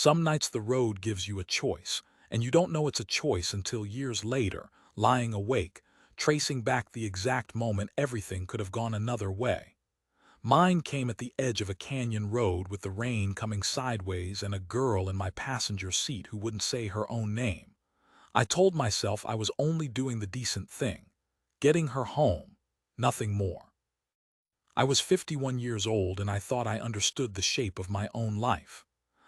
Some nights the road gives you a choice, and you don't know it's a choice until years later, lying awake, tracing back the exact moment everything could have gone another way. Mine came at the edge of a canyon road with the rain coming sideways and a girl in my passenger seat who wouldn't say her own name. I told myself I was only doing the decent thing, getting her home, nothing more. I was 51 years old and I thought I understood the shape of my own life.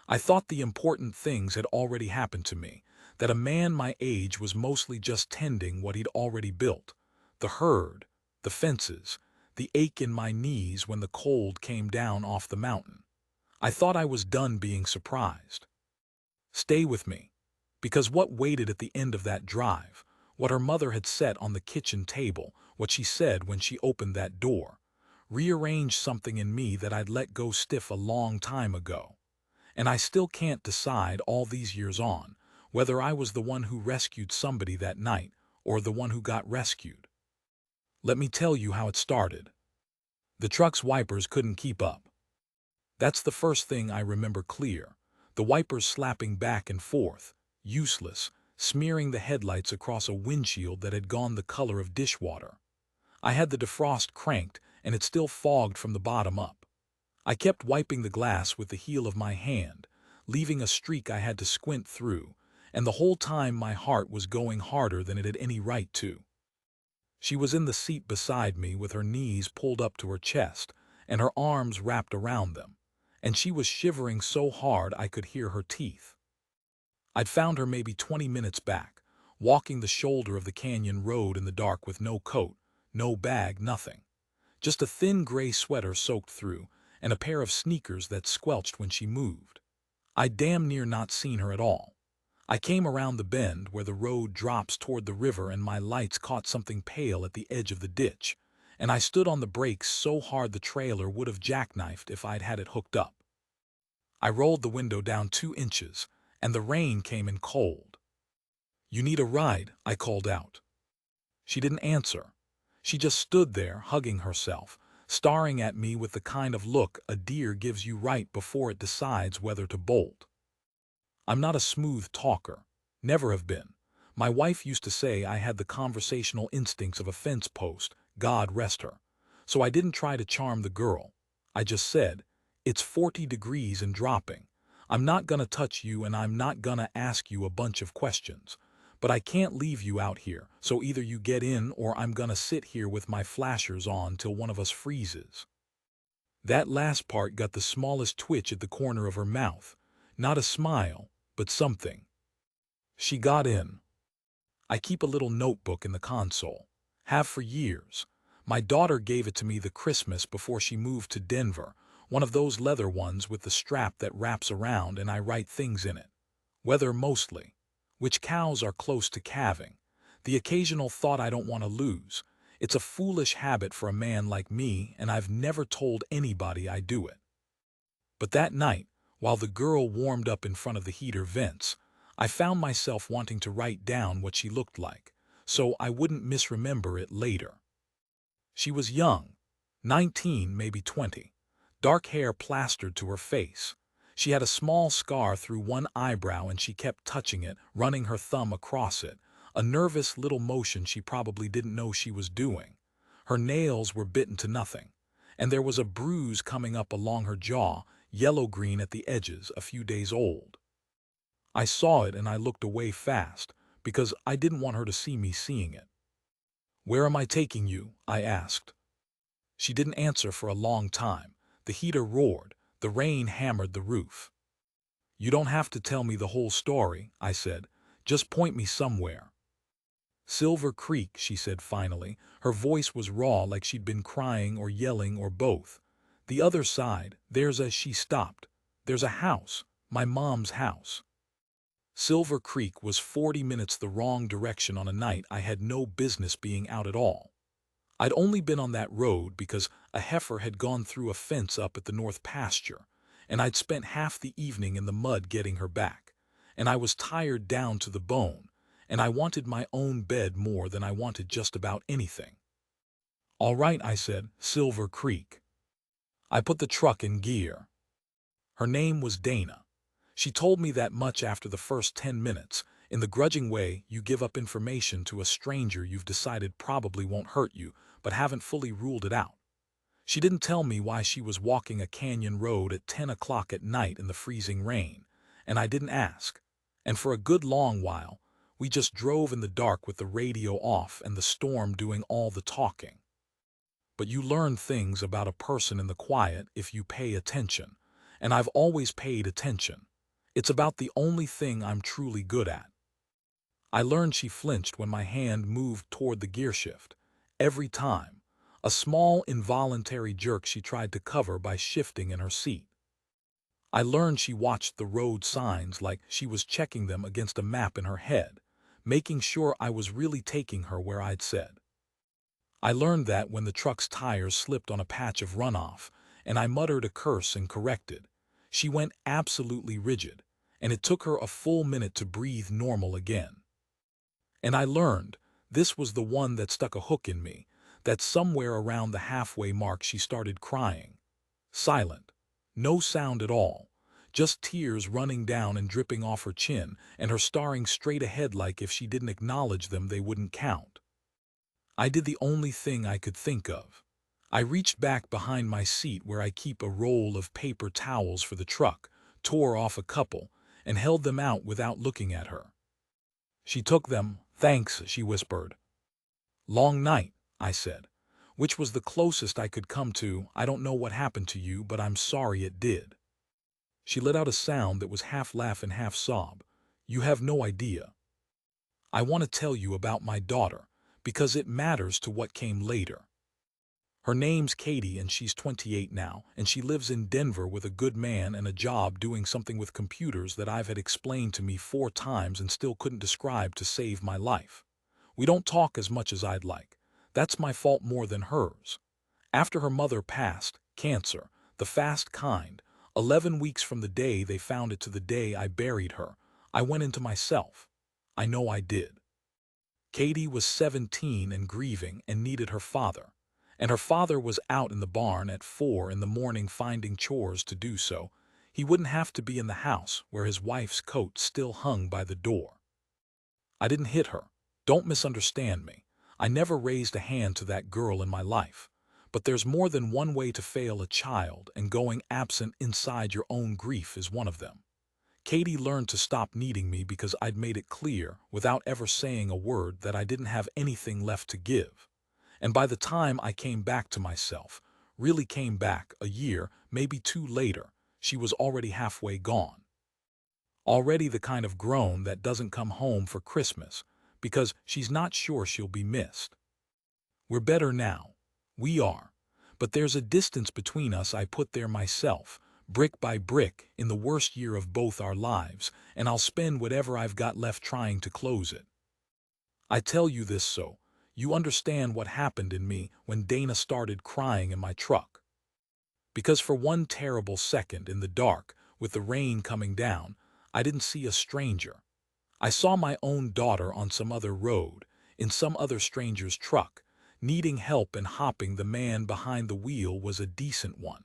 I thought the important things had already happened to me, that a man my age was mostly just tending what he'd already built, the herd, the fences, the ache in my knees when the cold came down off the mountain. I thought I was done being surprised. Stay with me, because what waited at the end of that drive, what her mother had set on the kitchen table, what she said when she opened that door, rearranged something in me that I'd let go stiff a long time ago. And I still can't decide all these years on whether I was the one who rescued somebody that night or the one who got rescued. Let me tell you how it started. The truck's wipers couldn't keep up. That's the first thing I remember clear. The wipers slapping back and forth, useless, smearing the headlights across a windshield that had gone the color of dishwater. I had the defrost cranked and it still fogged from the bottom up. I kept wiping the glass with the heel of my hand, leaving a streak I had to squint through, and the whole time my heart was going harder than it had any right to. She was in the seat beside me with her knees pulled up to her chest and her arms wrapped around them, and she was shivering so hard I could hear her teeth. I'd found her maybe 20 minutes back, walking the shoulder of the canyon road in the dark with no coat, no bag, nothing. Just a thin gray sweater soaked through, and a pair of sneakers that squelched when she moved. I'd damn near not seen her at all. I came around the bend where the road drops toward the river and my lights caught something pale at the edge of the ditch, and I stood on the brakes so hard the trailer would have jackknifed if I'd had it hooked up. I rolled the window down 2 inches, and the rain came in cold. "You need a ride," I called out. She didn't answer. She just stood there, hugging herself, staring at me with the kind of look a deer gives you right before it decides whether to bolt. I'm not a smooth talker, never have been. My wife used to say I had the conversational instincts of a fence post, God rest her. So I didn't try to charm the girl. I just said, "It's 40 degrees and dropping. I'm not gonna touch you and I'm not gonna ask you a bunch of questions. But I can't leave you out here, so either you get in or I'm gonna sit here with my flashers on till one of us freezes." That last part got the smallest twitch at the corner of her mouth. Not a smile, but something. She got in. I keep a little notebook in the console. Have for years. My daughter gave it to me the Christmas before she moved to Denver, one of those leather ones with the strap that wraps around and I write things in it. Weather mostly. Which cows are close to calving. The occasional thought I don't want to lose. It's a foolish habit for a man like me, and I've never told anybody I do it. But that night, while the girl warmed up in front of the heater vents, I found myself wanting to write down what she looked like, so I wouldn't misremember it later. She was young, 19, maybe 20, dark hair plastered to her face. She had a small scar through one eyebrow and she kept touching it, running her thumb across it, a nervous little motion she probably didn't know she was doing. Her nails were bitten to nothing, and there was a bruise coming up along her jaw, yellow-green at the edges, a few days old. I saw it and I looked away fast, because I didn't want her to see me seeing it. "Where am I taking you?" I asked. She didn't answer for a long time. The heater roared. The rain hammered the roof. "You don't have to tell me the whole story," I said. "Just point me somewhere." "Silver Creek," she said finally. Her voice was raw, like she'd been crying or yelling or both. "The other side, she stopped. "There's a house. My mom's house." Silver Creek was 40 minutes the wrong direction on a night I had no business being out at all. I'd only been on that road because a heifer had gone through a fence up at the north pasture, and I'd spent half the evening in the mud getting her back, and I was tired down to the bone, and I wanted my own bed more than I wanted just about anything. "All right," I said, "Silver Creek." I put the truck in gear. Her name was Dana. She told me that much after the first 10 minutes, in the grudging way you give up information to a stranger you've decided probably won't hurt you, but haven't fully ruled it out. She didn't tell me why she was walking a canyon road at 10 o'clock at night in the freezing rain, and I didn't ask. And for a good long while, we just drove in the dark with the radio off and the storm doing all the talking. But you learn things about a person in the quiet if you pay attention, and I've always paid attention. It's about the only thing I'm truly good at. I learned she flinched when my hand moved toward the gearshift. Every time. A small involuntary jerk she tried to cover by shifting in her seat. I learned she watched the road signs like she was checking them against a map in her head, making sure I was really taking her where I'd said. I learned that when the truck's tires slipped on a patch of runoff, and I muttered a curse and corrected, she went absolutely rigid, and it took her a full minute to breathe normal again. And I learned, this was the one that stuck a hook in me, that somewhere around the halfway mark she started crying. Silent. No sound at all. Just tears running down and dripping off her chin, and her staring straight ahead like if she didn't acknowledge them they wouldn't count. I did the only thing I could think of. I reached back behind my seat where I keep a roll of paper towels for the truck, tore off a couple, and held them out without looking at her. She took them. "Thanks," she whispered. "Long night," I said, which was the closest I could come to, "I don't know what happened to you, but I'm sorry it did." She let out a sound that was half laugh and half sob. "You have no idea. I want to tell you about my daughter, because it matters to what came later. Her name's Katie and she's 28 now, and she lives in Denver with a good man and a job doing something with computers that I've had explained to me 4 times and still couldn't describe to save my life. We don't talk as much as I'd like. That's my fault more than hers. After her mother passed, cancer, the fast kind, 11 weeks from the day they found it to the day I buried her, I went into myself. I know I did. Katie was 17 and grieving and needed her father. And her father was out in the barn at 4 in the morning finding chores to do so. He wouldn't have to be in the house where his wife's coat still hung by the door. I didn't hit her. Don't misunderstand me. I never raised a hand to that girl in my life. But there's more than one way to fail a child, and going absent inside your own grief is one of them. Katie learned to stop needing me because I'd made it clear, without ever saying a word, that I didn't have anything left to give. And by the time I came back to myself, really came back, a year, maybe 2 later, she was already halfway gone. Already the kind of grown that doesn't come home for Christmas, because she's not sure she'll be missed. We're better now. We are. But there's a distance between us I put there myself, brick by brick, in the worst year of both our lives, and I'll spend whatever I've got left trying to close it. I tell you this so you understand what happened in me when Dana started crying in my truck. Because for one terrible second in the dark, with the rain coming down, I didn't see a stranger. I saw my own daughter on some other road, in some other stranger's truck, needing help, and hopping the man behind the wheel was a decent one.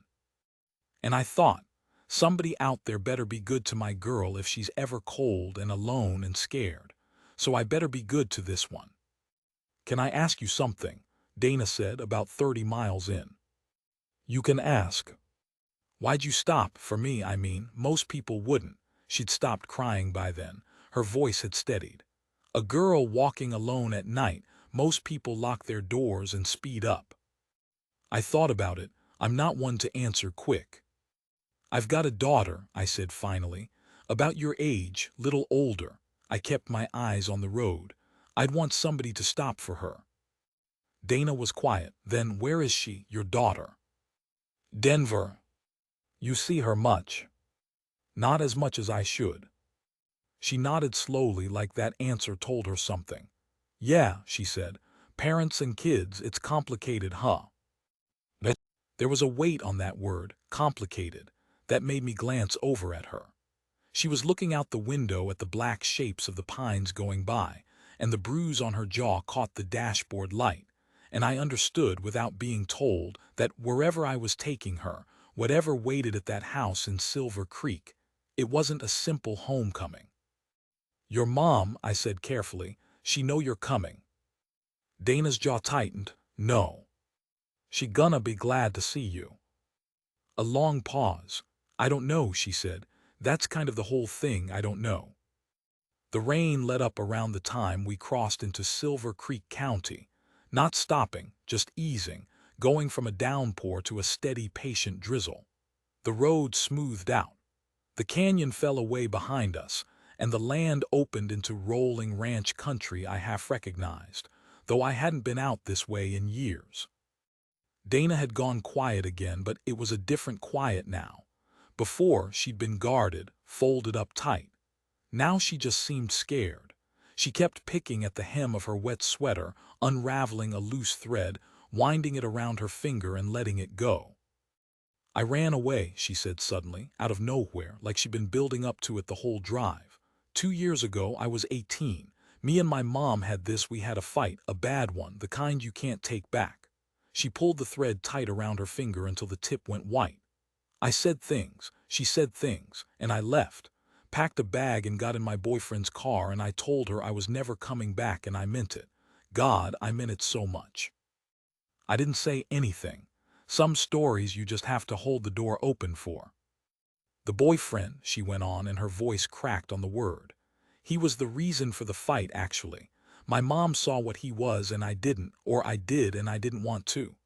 And I thought, somebody out there better be good to my girl if she's ever cold and alone and scared. So I better be good to this one. "Can I ask you something?" Dana said, about 30 miles in. "You can ask." "Why'd you stop? For me, I mean. Most people wouldn't." She'd stopped crying by then. Her voice had steadied. "A girl walking alone at night, most people lock their doors and speed up." I thought about it. I'm not one to answer quick. "I've got a daughter," I said finally. "About your age, little older." I kept my eyes on the road. I'd want somebody to stop for her. Dana was quiet. "Then where is she, your daughter?" "Denver." "You see her much?" "Not as much as I should." She nodded slowly, like that answer told her something. "Yeah," she said. "Parents and kids, it's complicated, huh?" There was a weight on that word, complicated, that made me glance over at her. She was looking out the window at the black shapes of the pines going by, and the bruise on her jaw caught the dashboard light, and I understood without being told that wherever I was taking her, whatever waited at that house in Silver Creek, It wasn't a simple homecoming. "Your mom," I said carefully, "she know you're coming." Dana's jaw tightened. "No. She gonna be glad to see you." A long pause. "I don't know," she said. "That's kind of the whole thing, I don't know." The rain let up around the time we crossed into Silver Creek County, not stopping, just easing, going from a downpour to a steady, patient drizzle. The road smoothed out. The canyon fell away behind us, and the land opened into rolling ranch country I half recognized, though I hadn't been out this way in years. Dana had gone quiet again, but it was a different quiet now. Before, she'd been guarded, folded up tight. Now she just seemed scared. She kept picking at the hem of her wet sweater, unraveling a loose thread, winding it around her finger and letting it go. "I ran away," she said suddenly, out of nowhere, like she'd been building up to it the whole drive. "2 years ago, I was 18. Me and my mom we had a fight, a bad one, the kind you can't take back." She pulled the thread tight around her finger until the tip went white. "I said things, she said things, and I left. Packed a bag and got in my boyfriend's car, and I told her I was never coming back, and I meant it. God, I meant it so much. I didn't say anything. Some stories you just have to hold the door open for." "The boyfriend," she went on, and her voice cracked on the word. "He was the reason for the fight, actually. My mom saw what he was and I didn't, or I did and I didn't want to."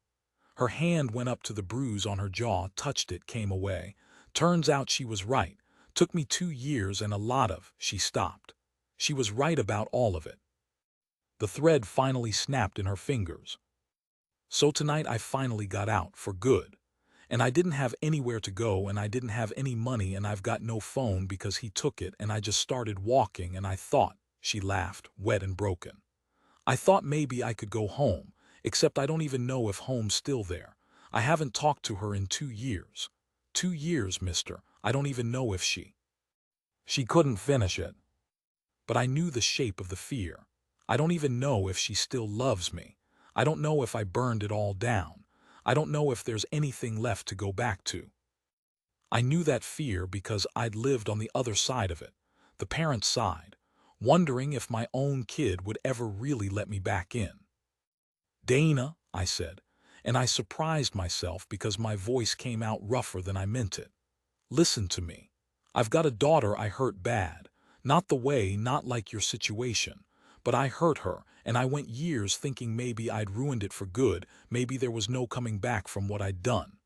Her hand went up to the bruise on her jaw, touched it, came away. "Turns out she was right. Took me 2 years and a lot of—" She stopped. She was right about all of it. The thread finally snapped in her fingers. "So tonight I finally got out, for good. And I didn't have anywhere to go, and I didn't have any money, and I've got no phone because he took it, and I just started walking, and I thought," she laughed, wet and broken, "I thought maybe I could go home, except I don't even know if home's still there. I haven't talked to her in 2 years. 2 years, mister. I don't even know if she—" She couldn't finish it. But I knew the shape of the fear. "I don't even know if she still loves me. I don't know if I burned it all down. I don't know if there's anything left to go back to." I knew that fear because I'd lived on the other side of it, the parent side, wondering if my own kid would ever really let me back in. "Dana," I said, and I surprised myself because my voice came out rougher than I meant it. "Listen to me. I've got a daughter I hurt bad. Not like your situation. But I hurt her, and I went years thinking maybe I'd ruined it for good, maybe there was no coming back from what I'd done."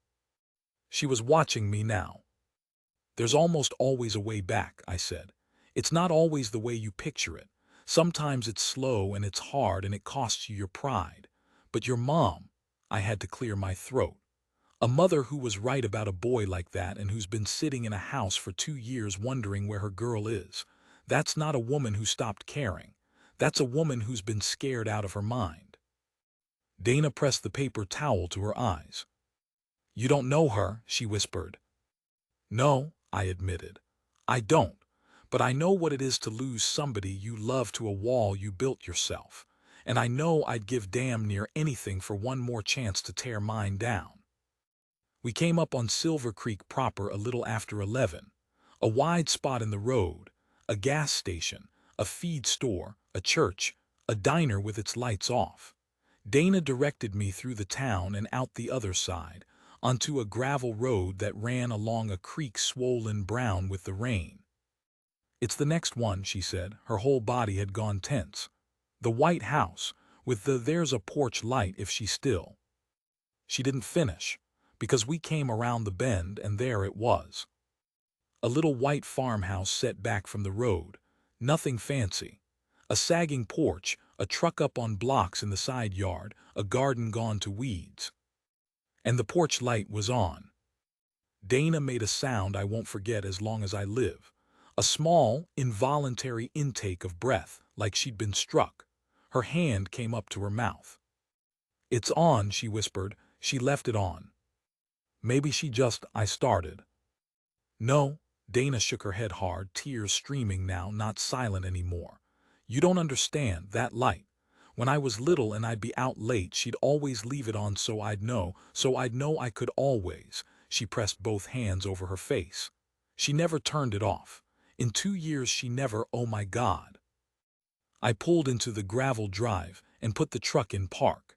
She was watching me now. "There's almost always a way back," I said. "It's not always the way you picture it. Sometimes it's slow and it's hard and it costs you your pride. But your mom—" I had to clear my throat. "A mother who was right about a boy like that and who's been sitting in a house for 2 years wondering where her girl is. That's not a woman who stopped caring. That's a woman who's been scared out of her mind." Dana pressed the paper towel to her eyes. "You don't know her," she whispered. "No," I admitted. "I don't. But I know what it is to lose somebody you love to a wall you built yourself. And I know I'd give damn near anything for one more chance to tear mine down." We came up on Silver Creek proper a little after 11. A wide spot in the road, a gas station, a feed store, a church, a diner with its lights off. Dana directed me through the town and out the other side, onto a gravel road that ran along a creek swollen brown with the rain. "It's the next one," she said. Her whole body had gone tense. "The white house, with there's a porch light if she's still—" She didn't finish, because we came around the bend and there it was. A little white farmhouse set back from the road. Nothing fancy. A sagging porch, a truck up on blocks in the side yard, a garden gone to weeds. And the porch light was on. Dana made a sound I won't forget as long as I live. A small, involuntary intake of breath, like she'd been struck. Her hand came up to her mouth. "It's on," she whispered. "She left it on." "Maybe she just—" I started. "No." Dana shook her head hard, tears streaming now, not silent anymore. "You don't understand, that light. When I was little and I'd be out late, she'd always leave it on so I'd know I could always—" She pressed both hands over her face. She never turned it off. In 2 years she never, oh my God. I pulled into the gravel drive and put the truck in park.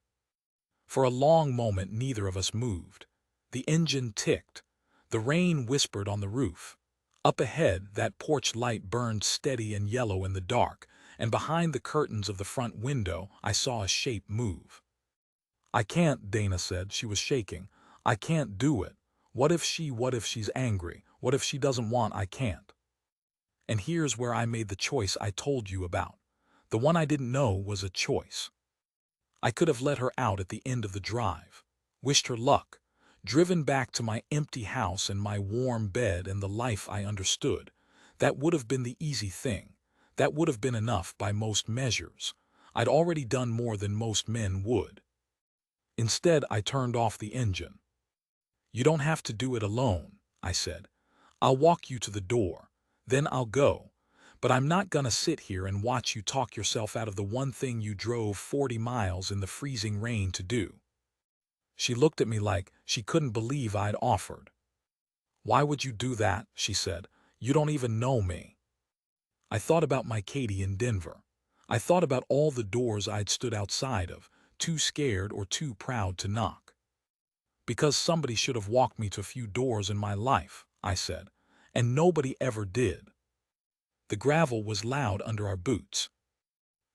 For a long moment neither of us moved. The engine ticked. The rain whispered on the roof. Up ahead, that porch light burned steady and yellow in the dark, and behind the curtains of the front window I saw a shape move. I can't, Dana said. She was shaking. I can't do it. What if she's angry? What if she doesn't want? I can't. And here's where I made the choice I told you about. The one I didn't know was a choice. I could have let her out at the end of the drive, wished her luck, driven back to my empty house and my warm bed and the life I understood. That would have been the easy thing. That would have been enough by most measures. I'd already done more than most men would. Instead, I turned off the engine. You don't have to do it alone, I said. I'll walk you to the door. Then I'll go. But I'm not gonna sit here and watch you talk yourself out of the one thing you drove 40 miles in the freezing rain to do. She looked at me like she couldn't believe I'd offered. Why would you do that? She said. You don't even know me. I thought about my Katie in Denver. I thought about all the doors I'd stood outside of, too scared or too proud to knock. Because somebody should have walked me to a few doors in my life, I said, and nobody ever did. The gravel was loud under our boots.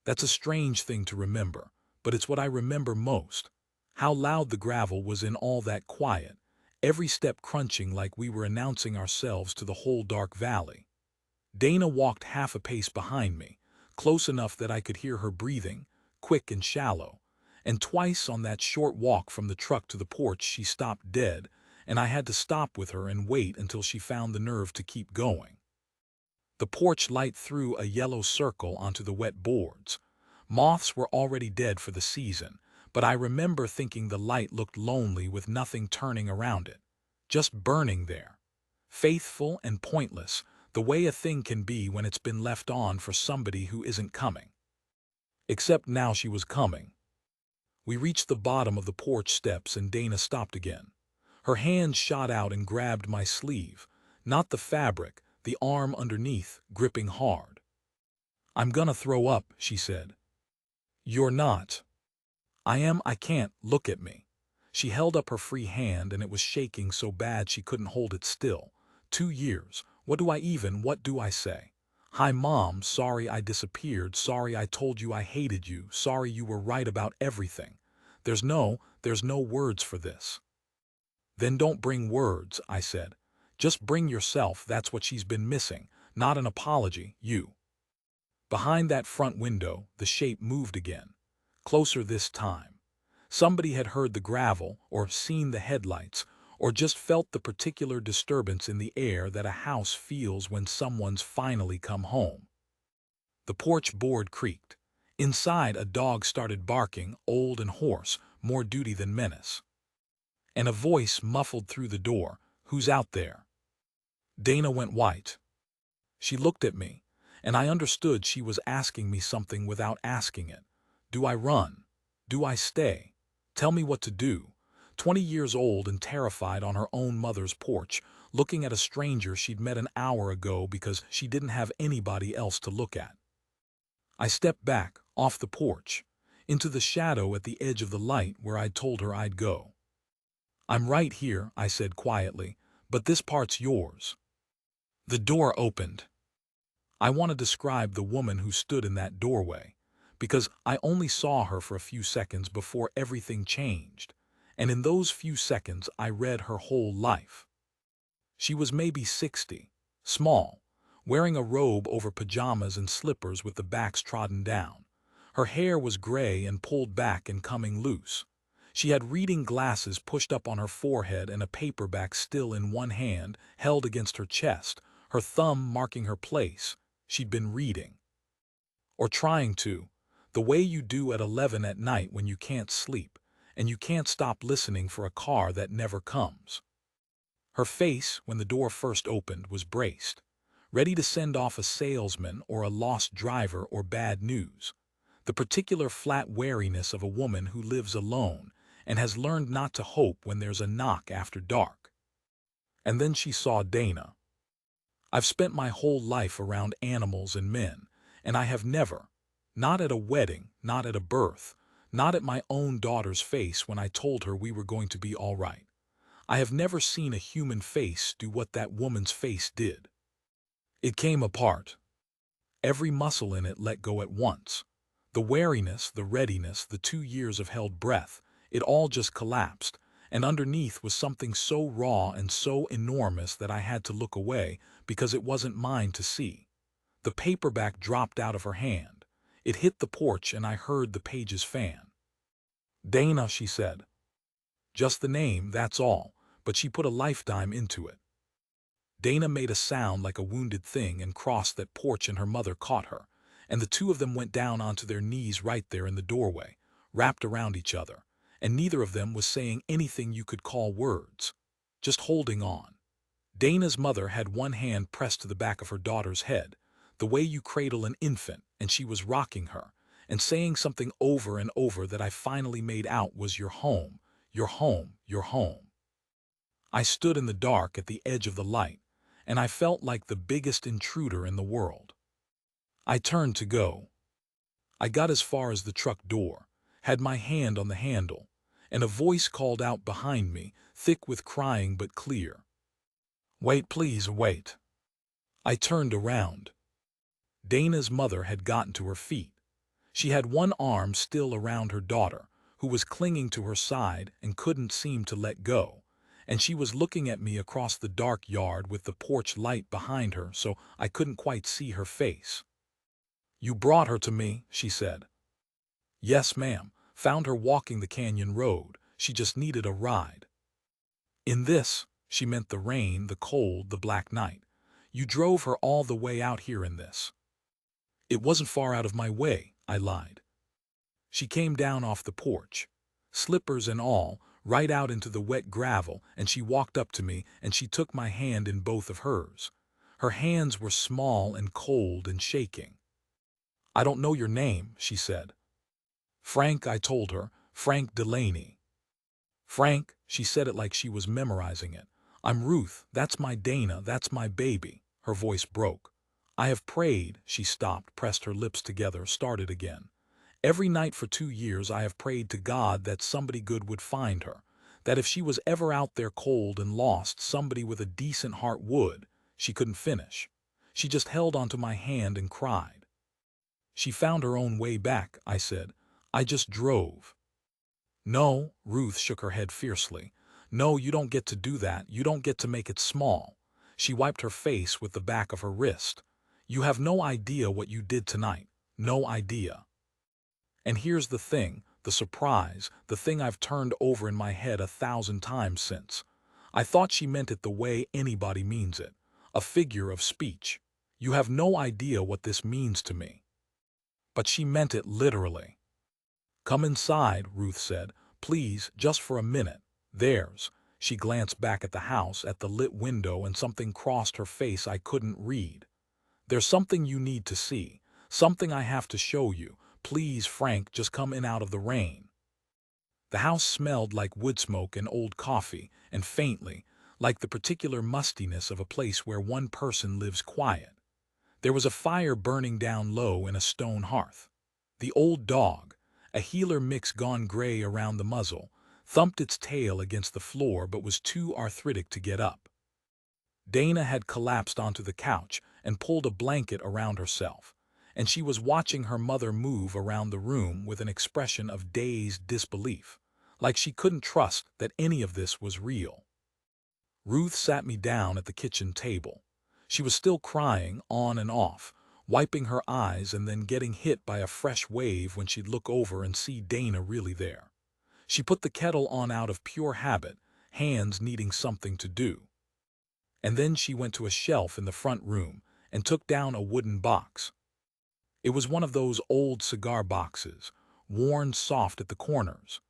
That's a strange thing to remember, but it's what I remember most. How loud the gravel was in all that quiet, every step crunching like we were announcing ourselves to the whole dark valley. Dana walked half a pace behind me, close enough that I could hear her breathing, quick and shallow, and twice on that short walk from the truck to the porch she stopped dead, and I had to stop with her and wait until she found the nerve to keep going. The porch light threw a yellow circle onto the wet boards. Moths were already dead for the season, but I remember thinking the light looked lonely with nothing turning around it, just burning there. Faithful and pointless, the way a thing can be when it's been left on for somebody who isn't coming. Except now she was coming. We reached the bottom of the porch steps and Dana stopped again. Her hand shot out and grabbed my sleeve, not the fabric, the arm underneath, gripping hard. I'm gonna throw up, she said. You're not. I am. I can't. Look at me. She held up her free hand and it was shaking so bad she couldn't hold it still. 2 years. What do I say? Hi, Mom. Sorry I disappeared. Sorry I told you I hated you. Sorry you were right about everything. There's no words for this. Then don't bring words, I said. Just bring yourself. That's what she's been missing. Not an apology, you. Behind that front window, the shape moved again. Closer this time. Somebody had heard the gravel, or seen the headlights, or just felt the particular disturbance in the air that a house feels when someone's finally come home. The porch board creaked. Inside, a dog started barking, old and hoarse, more duty than menace. And a voice muffled through the door, "Who's out there?" Dana went white. She looked at me, and I understood she was asking me something without asking it. Do I run? Do I stay? Tell me what to do. 20 years old and terrified on her own mother's porch, looking at a stranger she'd met an hour ago because she didn't have anybody else to look at. I stepped back, off the porch, into the shadow at the edge of the light where I'd told her I'd go. I'm right here, I said quietly, but this part's yours. The door opened. I want to describe the woman who stood in that doorway, because I only saw her for a few seconds before everything changed, and in those few seconds I read her whole life. She was maybe 60, small, wearing a robe over pajamas and slippers with the backs trodden down. Her hair was gray and pulled back and coming loose. She had reading glasses pushed up on her forehead and a paperback still in one hand, held against her chest, her thumb marking her place. She'd been reading. Or trying to, the way you do at 11 at night when you can't sleep, and you can't stop listening for a car that never comes. Her face, when the door first opened, was braced, ready to send off a salesman or a lost driver or bad news. The particular flat wariness of a woman who lives alone and has learned not to hope when there's a knock after dark. And then she saw Dana. I've spent my whole life around animals and men, and I have never, not at a wedding, not at a birth, not at my own daughter's face when I told her we were going to be all right. I have never seen a human face do what that woman's face did. It came apart. Every muscle in it let go at once. The wariness, the readiness, the 2 years of held breath, it all just collapsed, and underneath was something so raw and so enormous that I had to look away because it wasn't mine to see. The paperback dropped out of her hand. It hit the porch and I heard the pages fan. "Dana," she said. Just the name, that's all, but she put a lifetime into it. Dana made a sound like a wounded thing and crossed that porch, and her mother caught her, and the two of them went down onto their knees right there in the doorway, wrapped around each other, and neither of them was saying anything you could call words, just holding on. Dana's mother had one hand pressed to the back of her daughter's head, the way you cradle an infant, and she was rocking her, and saying something over and over that I finally made out was "Your home, your home, your home." I stood in the dark at the edge of the light, and I felt like the biggest intruder in the world. I turned to go. I got as far as the truck door, had my hand on the handle, and a voice called out behind me, thick with crying but clear. "Wait, please, wait." I turned around. Dana's mother had gotten to her feet. She had one arm still around her daughter, who was clinging to her side and couldn't seem to let go, and she was looking at me across the dark yard with the porch light behind her so I couldn't quite see her face. "You brought her to me," she said. "Yes, ma'am. Found her walking the canyon road. She just needed a ride." "In this," she meant the rain, the cold, the black night. "You drove her all the way out here in this." "It wasn't far out of my way," I lied. She came down off the porch, slippers and all, right out into the wet gravel, and she walked up to me and she took my hand in both of hers. Her hands were small and cold and shaking. "I don't know your name," she said. "Frank," I told her, "Frank Delaney." "Frank," she said it like she was memorizing it. "I'm Ruth, that's my Dana, that's my baby." Her voice broke. "I have prayed," she stopped, pressed her lips together, started again. "Every night for 2 years I have prayed to God that somebody good would find her, that if she was ever out there cold and lost, somebody with a decent heart would." She couldn't finish. She just held onto my hand and cried. "She found her own way back," I said. "I just drove." "No," Ruth shook her head fiercely. "No, you don't get to do that. You don't get to make it small." She wiped her face with the back of her wrist. "You have no idea what you did tonight. No idea. And here's the thing, the surprise, the thing I've turned over in my head 1,000 times since. I thought she meant it the way anybody means it, a figure of speech. You have no idea what this means to me." But she meant it literally. "Come inside," Ruth said. "Please, just for a minute. There's." She glanced back at the house, at the lit window, and something crossed her face I couldn't read. "There's something you need to see. Something I have to show you. Please, Frank, just come in out of the rain." The house smelled like wood smoke and old coffee, and faintly, like the particular mustiness of a place where one person lives quiet. There was a fire burning down low in a stone hearth. The old dog, a heeler mix gone gray around the muzzle, thumped its tail against the floor but was too arthritic to get up. Dana had collapsed onto the couch and pulled a blanket around herself, and she was watching her mother move around the room with an expression of dazed disbelief, like she couldn't trust that any of this was real. Ruth sat me down at the kitchen table. She was still crying, on and off, wiping her eyes and then getting hit by a fresh wave when she'd look over and see Dana really there. She put the kettle on out of pure habit, hands needing something to do. And then she went to a shelf in the front room and took down a wooden box. It was one of those old cigar boxes, worn soft at the corners.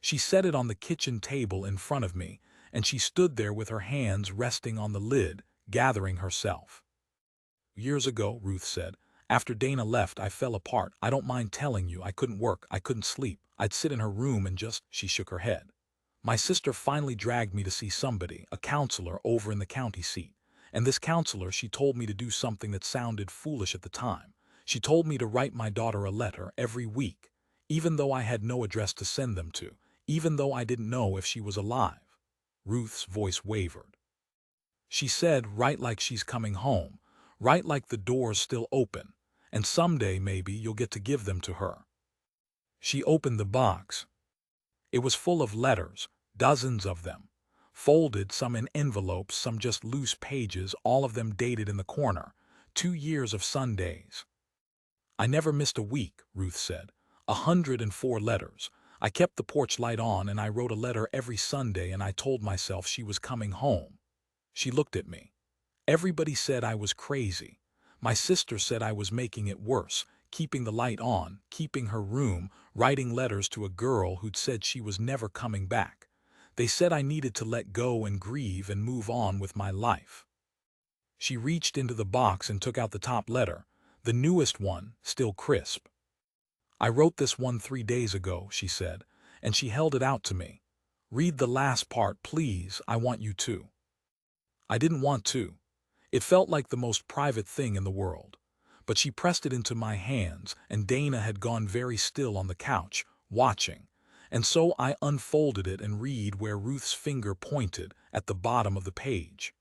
She set it on the kitchen table in front of me, and she stood there with her hands resting on the lid, gathering herself. "Years ago," Ruth said, "after Dana left, I fell apart. I don't mind telling you, I couldn't work, I couldn't sleep. I'd sit in her room and just—" she shook her head. "My sister finally dragged me to see somebody, a counselor over in the county seat, And this counselor, she told me to do something that sounded foolish at the time. She told me to write my daughter a letter every week, even though I had no address to send them to, even though I didn't know if she was alive. Ruth's voice wavered. She said, write like she's coming home, write like the door's still open, and someday maybe you'll get to give them to her. She opened the box. It was full of letters, dozens of them, folded, some in envelopes, some just loose pages, all of them dated in the corner, 2 years of Sundays. I never missed a week, Ruth said. 104 letters. I kept the porch light on and I wrote a letter every Sunday and I told myself she was coming home. She looked at me. Everybody said I was crazy. My sister said I was making it worse, keeping the light on, keeping her room, writing letters to a girl who'd said she was never coming back. They said I needed to let go and grieve and move on with my life. She reached into the box and took out the top letter, the newest one, still crisp. I wrote this one 3 days ago, she said, and she held it out to me. Read the last part, please, I want you to. I didn't want to. It felt like the most private thing in the world. But she pressed it into my hands, and Dana had gone very still on the couch, watching. And so I unfolded it and read where Ruth's finger pointed at the bottom of the page.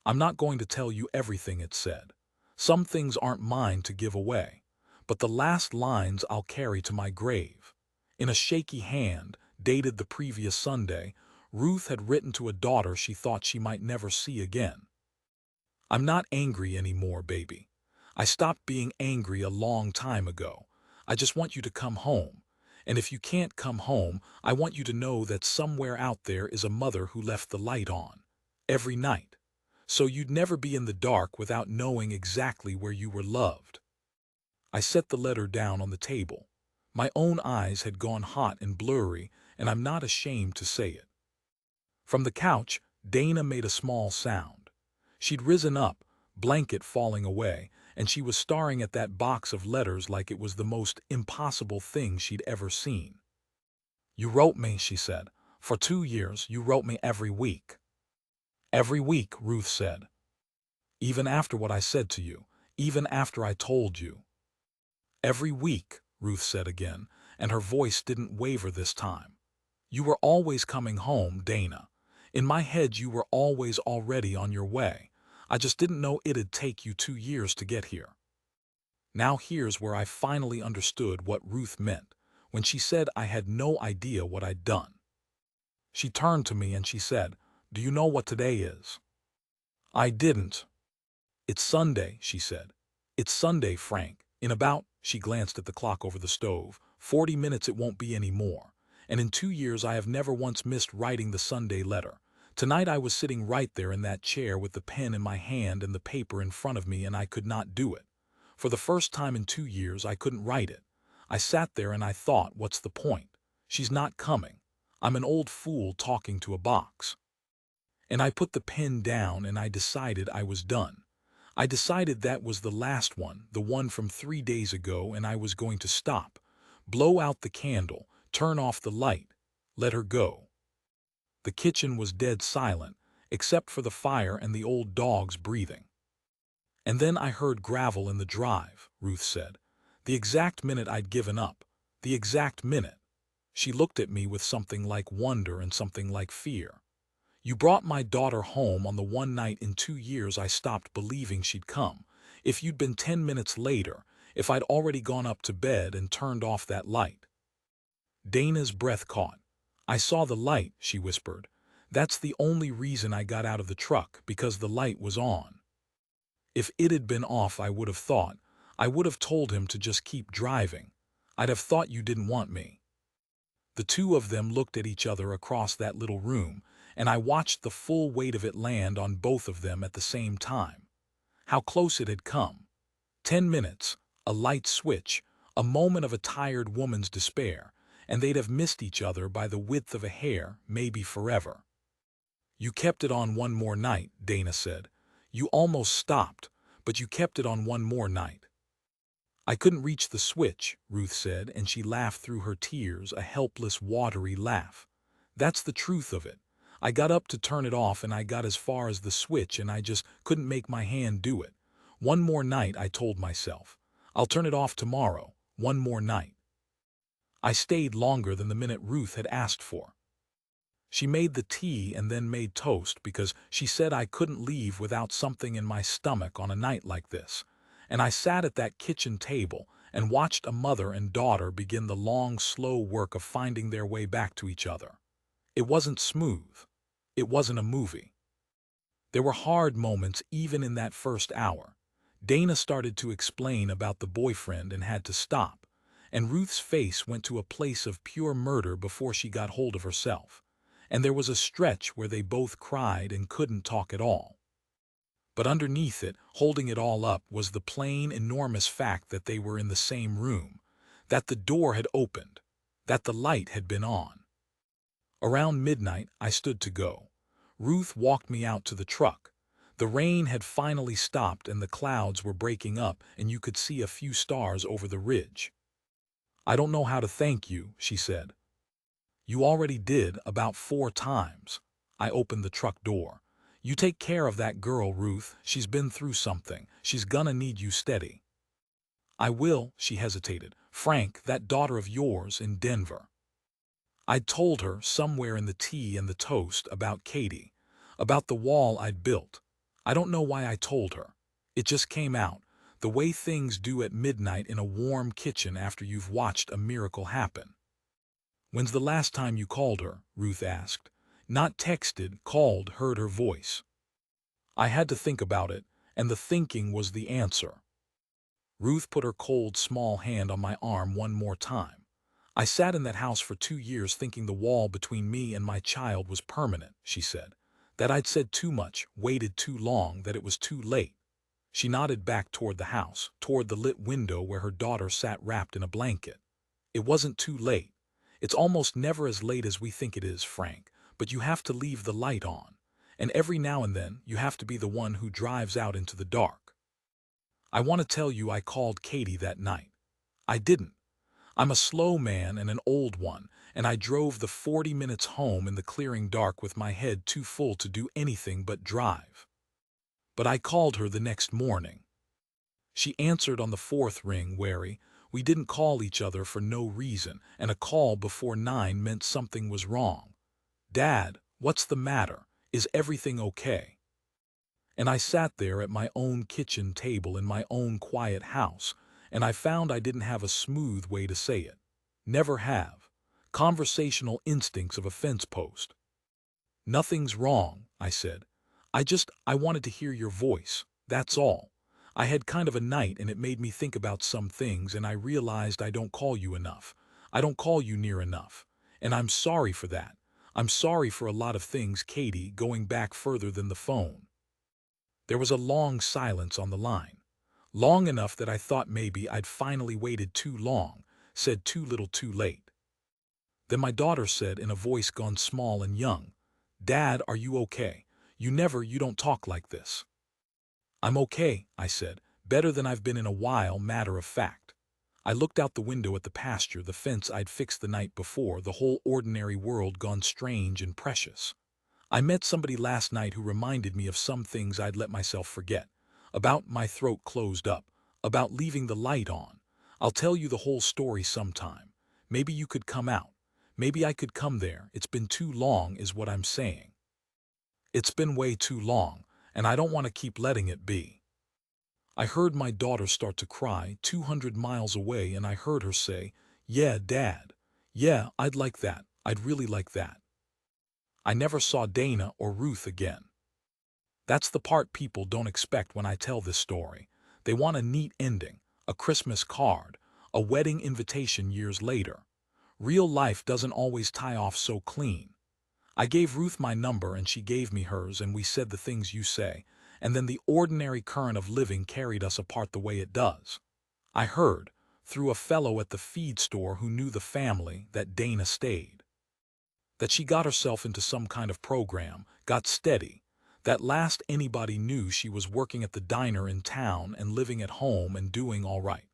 I'm not going to tell you everything it said. Some things aren't mine to give away. But the last lines I'll carry to my grave. In a shaky hand, dated the previous Sunday, Ruth had written to a daughter she thought she might never see again. I'm not angry anymore, baby. I stopped being angry a long time ago. I just want you to come home. And if you can't come home, I want you to know that somewhere out there is a mother who left the light on. Every night. So you'd never be in the dark without knowing exactly where you were loved. I set the letter down on the table. My own eyes had gone hot and blurry, and I'm not ashamed to say it. From the couch, Dana made a small sound. She'd risen up, blanket falling away, and she was staring at that box of letters like it was the most impossible thing she'd ever seen. You wrote me, she said. For 2 years, you wrote me every week. Every week, Ruth said. Even after what I said to you, even after I told you. Every week, Ruth said again, and her voice didn't waver this time. You were always coming home, Dana. In my head, you were always already on your way. I just didn't know it'd take you 2 years to get here. Now here's where I finally understood what Ruth meant, when she said I had no idea what I'd done. She turned to me and she said, "Do you know what today is?" I didn't. It's Sunday, she said. It's Sunday, Frank. In about, she glanced at the clock over the stove, 40 minutes it won't be any more. And in 2 years I have never once missed writing the Sunday letter. Tonight I was sitting right there in that chair with the pen in my hand and the paper in front of me, and I could not do it. For the first time in 2 years I couldn't write it. I sat there and I thought, what's the point? She's not coming. I'm an old fool talking to a box. And I put the pen down and I decided I was done. I decided that was the last one, the one from 3 days ago, and I was going to stop, blow out the candle, turn off the light, let her go. The kitchen was dead silent, except for the fire and the old dogs breathing. And then I heard gravel in the drive, Ruth said. The exact minute I'd given up. The exact minute. She looked at me with something like wonder and something like fear. You brought my daughter home on the one night in 2 years I stopped believing she'd come. If you'd been 10 minutes later, if I'd already gone up to bed and turned off that light. Dana's breath caught. I saw the light, she whispered. That's the only reason I got out of the truck, because the light was on. If it had been off, I would have told him to just keep driving. I'd have thought you didn't want me. The two of them looked at each other across that little room, and I watched the full weight of it land on both of them at the same time. How close it had come. 10 minutes, a light switch, a moment of a tired woman's despair, and they'd have missed each other by the width of a hair, maybe forever. You kept it on one more night, Dana said. You almost stopped, but you kept it on one more night. I couldn't reach the switch, Ruth said, and she laughed through her tears, a helpless, watery laugh. That's the truth of it. I got up to turn it off and I got as far as the switch and I just couldn't make my hand do it. One more night, I told myself. I'll turn it off tomorrow. One more night. I stayed longer than the minute Ruth had asked for. She made the tea and then made toast because she said I couldn't leave without something in my stomach on a night like this. And I sat at that kitchen table and watched a mother and daughter begin the long, slow work of finding their way back to each other. It wasn't smooth. It wasn't a movie. There were hard moments even in that first hour. Dana started to explain about the boyfriend and had to stop, and Ruth's face went to a place of pure murder before she got hold of herself. And there was a stretch where they both cried and couldn't talk at all. But underneath it, holding it all up, was the plain, enormous fact that they were in the same room, that the door had opened, that the light had been on. Around midnight, I stood to go. Ruth walked me out to the truck. The rain had finally stopped and the clouds were breaking up and you could see a few stars over the ridge. "I don't know how to thank you," she said. "You already did about 4 times. I opened the truck door. "You take care of that girl, Ruth. She's been through something. She's gonna need you steady." "I will," she hesitated. "Frank, that daughter of yours in Denver." I'd told her, somewhere in the tea and the toast, about Katie, about the wall I'd built. I don't know why I told her. It just came out, the way things do at midnight in a warm kitchen after you've watched a miracle happen. "When's the last time you called her?" Ruth asked. Not texted, called, heard her voice. I had to think about it, and the thinking was the answer. Ruth put her cold, small hand on my arm one more time. "I sat in that house for 2 years thinking the wall between me and my child was permanent," she said. "That I'd said too much, waited too long, that it was too late." She nodded back toward the house, toward the lit window where her daughter sat wrapped in a blanket. "It wasn't too late. It's almost never as late as we think it is, Frank, but you have to leave the light on. And every now and then, you have to be the one who drives out into the dark. I want to tell you I called Katie that night. I didn't. I'm a slow man and an old one, and I drove the 40 minutes home in the clearing dark with my head too full to do anything but drive. But I called her the next morning. She answered on the 4th ring, wary. We didn't call each other for no reason, and a call before 9 meant something was wrong. "Dad, what's the matter? Is everything okay?" And I sat there at my own kitchen table in my own quiet house, and I found I didn't have a smooth way to say it. Never have. Conversational instincts of a fence post. "Nothing's wrong," I said. I wanted to hear your voice, that's all. I had kind of a night and it made me think about some things and I realized I don't call you enough. I don't call you near enough. And I'm sorry for that. I'm sorry for a lot of things, Katie, going back further than the phone." There was a long silence on the line. Long enough that I thought maybe I'd finally waited too long, said too little too late. Then my daughter said in a voice gone small and young, "Dad, are you okay? You don't talk like this." "I'm okay," I said, "better than I've been in a while, matter of fact." I looked out the window at the pasture, the fence I'd fixed the night before, the whole ordinary world gone strange and precious. I met somebody last night who reminded me of some things I'd let myself forget. About my throat closed up, about leaving the light on. I'll tell you the whole story sometime. Maybe you could come out. Maybe I could come there. It's been too long is what I'm saying. It's been way too long, and I don't want to keep letting it be. I heard my daughter start to cry 200 miles away, and I heard her say, "Yeah, Dad. Yeah, I'd like that. I'd really like that." I never saw Dana or Ruth again. That's the part people don't expect when I tell this story. They want a neat ending, a Christmas card, a wedding invitation years later. Real life doesn't always tie off so clean. I gave Ruth my number and she gave me hers and we said the things you say, and then the ordinary current of living carried us apart the way it does. I heard, through a fellow at the feed store who knew the family, that Dana stayed. That she got herself into some kind of program, got steady. That last anybody knew she was working at the diner in town and living at home and doing all right.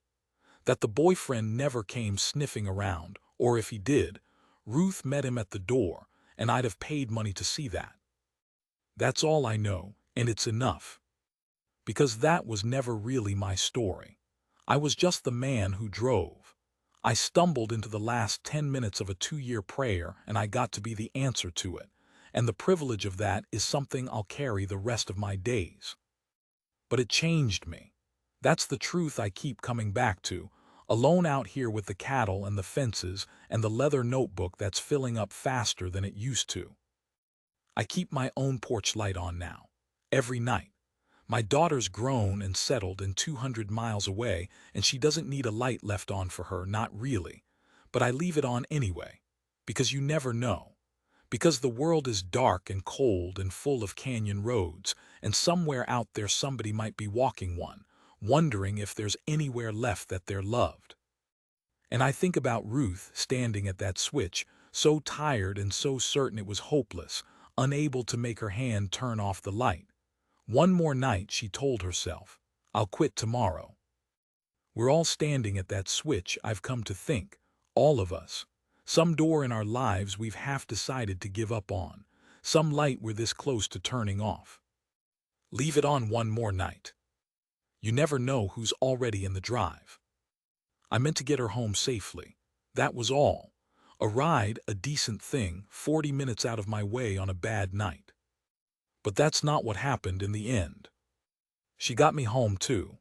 That the boyfriend never came sniffing around, or if he did, Ruth met him at the door, and I'd have paid money to see that. That's all I know, and it's enough. Because that was never really my story. I was just the man who drove. I stumbled into the last 10 minutes of a 2-year prayer, and I got to be the answer to it. And the privilege of that is something I'll carry the rest of my days. But it changed me. That's the truth I keep coming back to, alone out here with the cattle and the fences and the leather notebook that's filling up faster than it used to. I keep my own porch light on now, every night. My daughter's grown and settled and 200 miles away, and she doesn't need a light left on for her, not really. But I leave it on anyway, because you never know. Because the world is dark and cold and full of canyon roads, and somewhere out there somebody might be walking one, wondering if there's anywhere left that they're loved. And I think about Ruth standing at that switch, so tired and so certain it was hopeless, unable to make her hand turn off the light. One more night, she told herself, I'll quit tomorrow. We're all standing at that switch, I've come to think, all of us. Some door in our lives we've half decided to give up on, some light we're this close to turning off. Leave it on one more night. You never know who's already in the drive. I meant to get her home safely. That was all. A ride, a decent thing, 40 minutes out of my way on a bad night. But that's not what happened in the end. She got me home too.